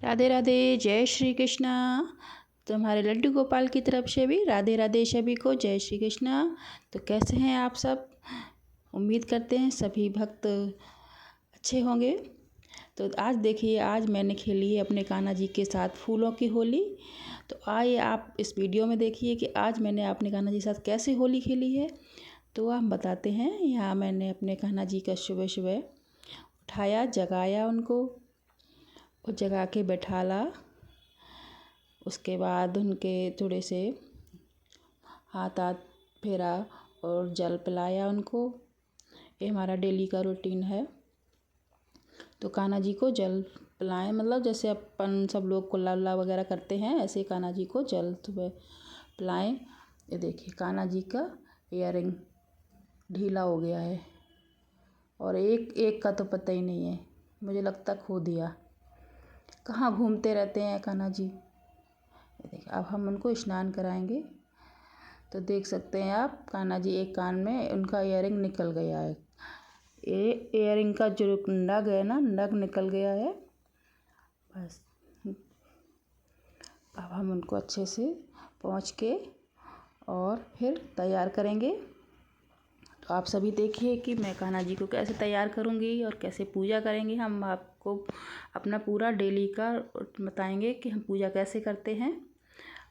राधे राधे, जय श्री कृष्णा। तुम्हारे लड्डू गोपाल की तरफ से भी राधे राधे सभी को, जय श्री कृष्णा। तो कैसे हैं आप सब? उम्मीद करते हैं सभी भक्त अच्छे होंगे। तो आज देखिए, आज मैंने खेली है अपने कान्हा जी के साथ फूलों की होली। तो आइए आप इस वीडियो में देखिए कि आज मैंने अपने कान्हा जी के साथ कैसे होली खेली है। तो हम बताते हैं। यहाँ मैंने अपने कान्हा जी का सुबह सुबह उठाया, जगाया उनको और जगा के बैठाला। उसके बाद उनके थोड़े से हाथ फेरा और जल पिलाया उनको। ये हमारा डेली का रूटीन है। तो कान्हा जी को जल पिलाएं, मतलब जैसे अपन सब लोग कुल्ला वगैरह करते हैं, ऐसे कान्हा जी को जल सुबह पिलाएं। ये देखिए, कान्हा जी का इयररिंग ढीला हो गया है और एक एक का तो पता ही नहीं है, मुझे लगता खो दिया। कहाँ घूमते रहते हैं कान्हा जी। ये देखिए, अब हम उनको स्नान कराएंगे। तो देख सकते हैं आप, कान्हा जी एक कान में उनका इयररिंग निकल गया है। ये इयररिंग का जो नग है ना, नग निकल गया है बस। अब हम उनको अच्छे से पोंछ के और फिर तैयार करेंगे। तो आप सभी देखिए कि मैं कान्हा जी को कैसे तैयार करूँगी और कैसे पूजा करेंगे। हम आपको अपना पूरा डेली का बताएंगे कि हम पूजा कैसे करते हैं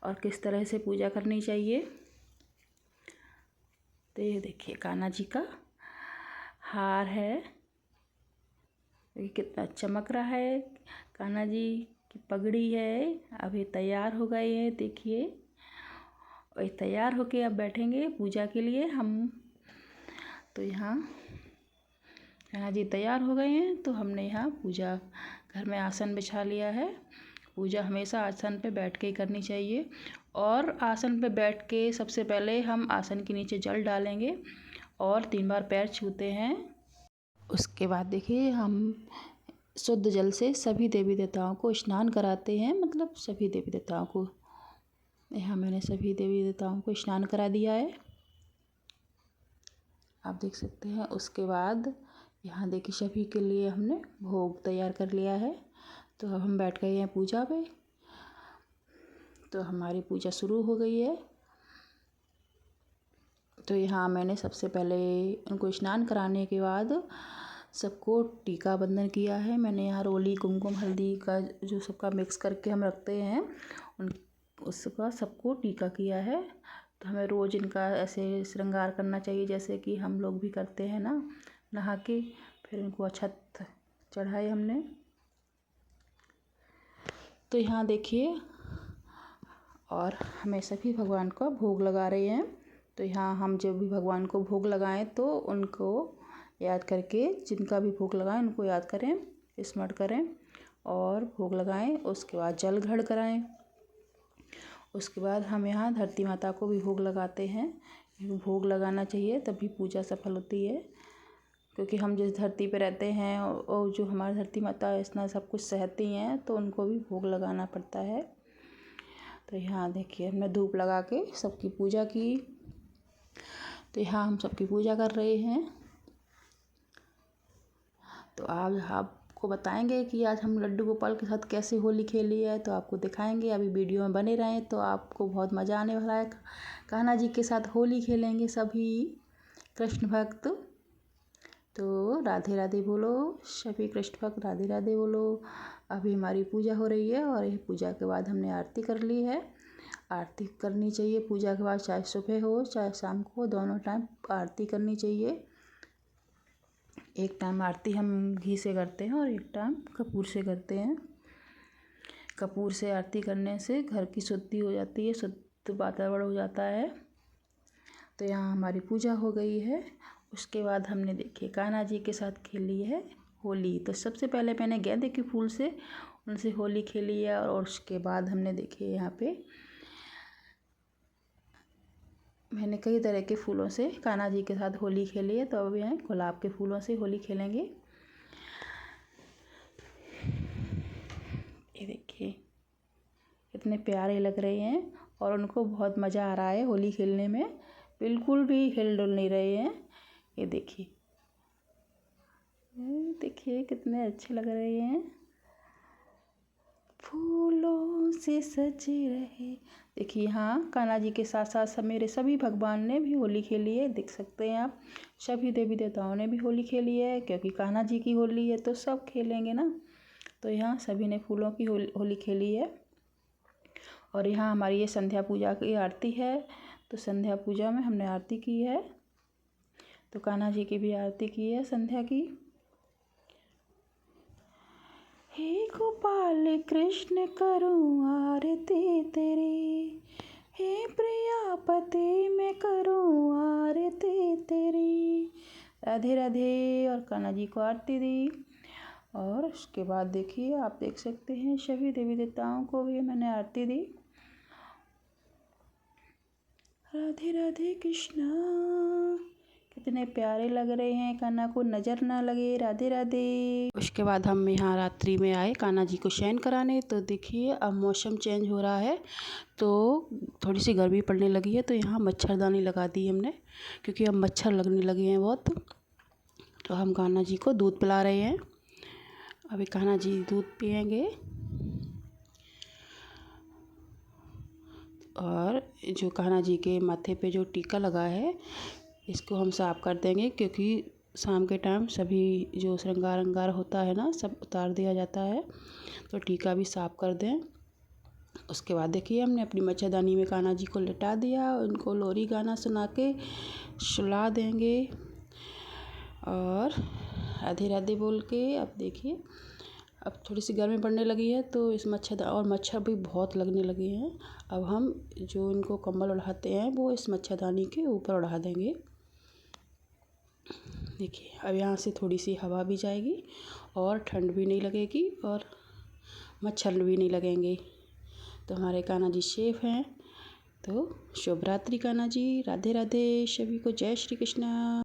और किस तरह से पूजा करनी चाहिए। तो ये देखिए, कान्हा जी का हार है, ये कितना चमक रहा है। कान्हा जी की पगड़ी है, अभी तैयार हो गई है, देखिए। और तैयार होके अब बैठेंगे पूजा के लिए हम। तो यहाँ कान्हा जी तैयार हो गए हैं, तो हमने यहाँ पूजा घर में आसन बिछा लिया है। पूजा हमेशा आसन पे बैठ के ही करनी चाहिए। और आसन पे बैठ के सबसे पहले हम आसन के नीचे जल डालेंगे और 3 बार पैर छूते हैं। उसके बाद देखिए, हम शुद्ध जल से सभी देवी देवताओं को स्नान कराते हैं, मतलब सभी देवी देवताओं को। यहाँ मैंने सभी देवी देवताओं को स्नान करा दिया है, आप देख सकते हैं। उसके बाद यहाँ देखिए, सभी के लिए हमने भोग तैयार कर लिया है। तो अब हम बैठ गए हैं पूजा पे। तो हमारी पूजा शुरू हो गई है। तो यहाँ मैंने सबसे पहले उनको स्नान कराने के बाद सबको टीका बंधन किया है। मैंने यहाँ रोली, कुमकुम, हल्दी का जो सबका मिक्स करके हम रखते हैं, उसका सबको टीका किया है। तो हमें रोज़ इनका ऐसे श्रृंगार करना चाहिए, जैसे कि हम लोग भी करते हैं ना, नहा के। फिर इनको अक्षत चढ़ाए हमने। तो यहाँ देखिए, और हमें सभी भगवान का भोग लगा रहे हैं। तो यहाँ हम जब भी भगवान को भोग लगाएं तो उनको याद करके, जिनका भी भोग लगाएं उनको याद करें, स्मरण करें और भोग लगाएं। उसके बाद जल ग्रहण कराएं। उसके बाद हम यहाँ धरती माता को भी भोग लगाते हैं। भोग लगाना चाहिए, तभी पूजा सफल होती है। क्योंकि हम जिस धरती पे रहते हैं और जो हमारी धरती माता इतना सब कुछ सहती हैं, तो उनको भी भोग लगाना पड़ता है। तो यहाँ देखिए, हमने धूप लगा के सबकी पूजा की। तो यहाँ हम सबकी पूजा कर रहे हैं। तो आज आपको बताएंगे कि आज हम लड्डू गोपाल के साथ कैसे होली खेली है, तो आपको दिखाएंगे। अभी वीडियो में बने रहें तो आपको बहुत मज़ा आने वाला है। कान्हा जी के साथ होली खेलेंगे सभी कृष्ण भक्त। तो राधे राधे बोलो सभी कृष्ण भक्त, राधे राधे बोलो। अभी हमारी पूजा हो रही है और ये पूजा के बाद हमने आरती कर ली है। आरती करनी चाहिए पूजा के बाद, चाहे सुबह हो चाहे शाम को, दोनों टाइम आरती करनी चाहिए। एक टाइम आरती हम घी से करते हैं और एक टाइम कपूर से करते हैं। कपूर से आरती करने से घर की शुद्धि हो जाती है, शुद्ध वातावरण हो जाता है। तो यहाँ हमारी पूजा हो गई है। उसके बाद हमने देखिए कान्हा जी के साथ खेली है होली। तो सबसे पहले मैंने गेंदे के फूल से उनसे होली खेली है और उसके बाद हमने देखिए यहाँ पे मैंने कई तरह के फूलों से कान्हा जी के साथ होली खेली है। तो अभी हम गुलाब के फूलों से होली खेलेंगे। ये देखिए, कितने प्यारे लग रहे हैं और उनको बहुत मज़ा आ रहा है होली खेलने में, बिल्कुल भी हिल डुल नहीं रहे हैं। ये देखिए, देखिए कितने अच्छे लग रहे हैं। से सजे रहे। देखिए यहाँ कान्हा जी के साथ साथ सब मेरे सभी भगवान ने भी होली खेली है, देख सकते हैं आप। सभी देवी देवताओं ने भी होली खेली है, क्योंकि कान्हा जी की होली है तो सब खेलेंगे ना। तो यहाँ सभी ने फूलों की होली खेली है। और यहाँ हमारी ये संध्या पूजा की आरती है, तो संध्या पूजा में हमने आरती की है, तो कान्हा जी की भी आरती की है संध्या की। हे गोपाल कृष्ण करूँ आरती तेरी, हे प्रियापति मैं करूँ आरती तेरी। राधे राधे। और कान्हा जी को आरती दी। और उसके बाद देखिए आप देख सकते हैं सभी देवी देवताओं को भी मैंने आरती दी। राधे राधे कृष्णा। कितने प्यारे लग रहे हैं, कान्हा को नज़र ना लगे। राधे राधे। उसके बाद हम यहाँ रात्रि में आए कान्हा जी को शयन कराने। तो देखिए अब मौसम चेंज हो रहा है, तो थोड़ी सी गर्मी पड़ने लगी है, तो यहाँ मच्छरदानी लगा दी हमने, क्योंकि अब मच्छर लगने लगे हैं बहुत। तो हम कान्हा जी को दूध पिला रहे हैं। अभी कान्हा जी दूध पिएंगे। और जो कान्हा जी के माथे पे जो टीका लगा है, इसको हम साफ़ कर देंगे, क्योंकि शाम के टाइम सभी जो श्रृंगार होता है ना, सब उतार दिया जाता है, तो टीका भी साफ़ कर दें। उसके बाद देखिए हमने अपनी मच्छरदानी में कान्हा जी को लिटा दिया, उनको लोरी गाना सुना के सुला देंगे। और राधे राधे बोल के अब देखिए अब थोड़ी सी गर्मी पड़ने लगी है, तो इस मच्छर भी बहुत लगने लगे हैं। अब हम जो इनको कंबल ओढ़ाते हैं वो इस मच्छरदानी के ऊपर ओढ़ा देंगे। देखिए अब यहाँ से थोड़ी सी हवा भी जाएगी और ठंड भी नहीं लगेगी और मच्छर भी नहीं लगेंगे। तो हमारे कान्हा जी सेफ हैं। तो शुभ रात्रि कान्हा जी। राधे राधे। सभी को जय श्री कृष्णा।